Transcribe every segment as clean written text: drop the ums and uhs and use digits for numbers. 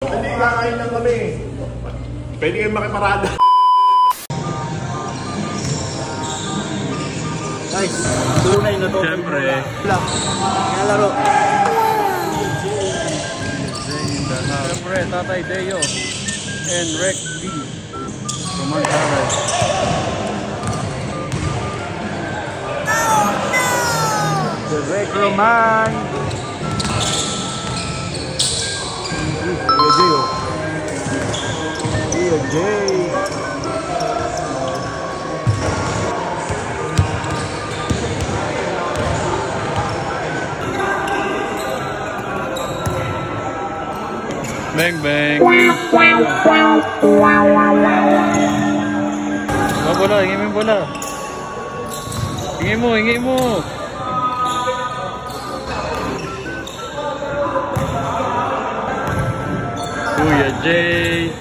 Hindi, kakain lang kami. Pwede kayong makiparada. Guys, tunay na to. Siyempre. Nalaro. Siyempre, Tatay Deo and Rex D. Roman Carras. The Rex Roman. Kuya Jay. Bang bang. Oh, bola, hingi mo yung bola. Hingi mo. Kuya Jay.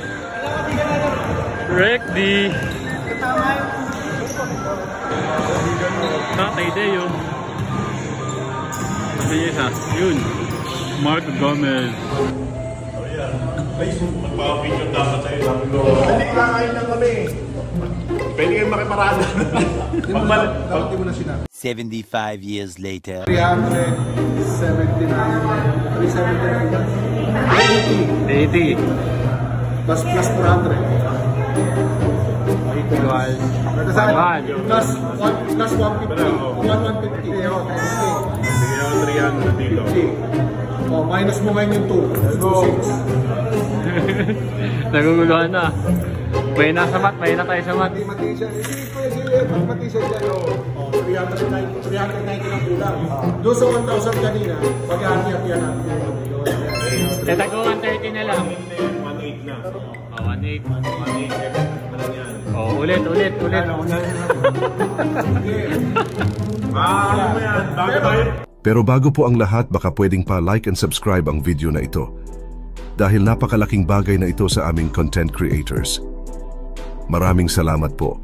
Rex D. Tatay Deo. Sabi niya isa. Yun. Mark Gomez. Ay, magpapapicture dapat sa'yo. Sabi ko, hindi, kakain lang kami. Pwede kayong makiparada. Dapat mo na sinabi. 75 years later. 379. 80. Plus 400. Equal. Plus 150. 150. Bigyan ako 300 dito. Oh, minus mo ngayon yung 2. Let's go. Naguguluhan na. May nasa mat, may na tayo sa mat. Hindi matisya. Hindi ko yung matisya dyan. Oh, 390 lang kulang. Doon sa 1,000 kanina, pag-hati-hatihan natin. Tatago 130 na lang. 1.8 na. Oh, 1.8. 1.8. Oh, ulit. Ano mo yan? Bago tayo. Pero bago po ang lahat, baka pwedeng pa-like and subscribe ang video na ito. Dahil napakalaking bagay na ito sa aming content creators. Maraming salamat po.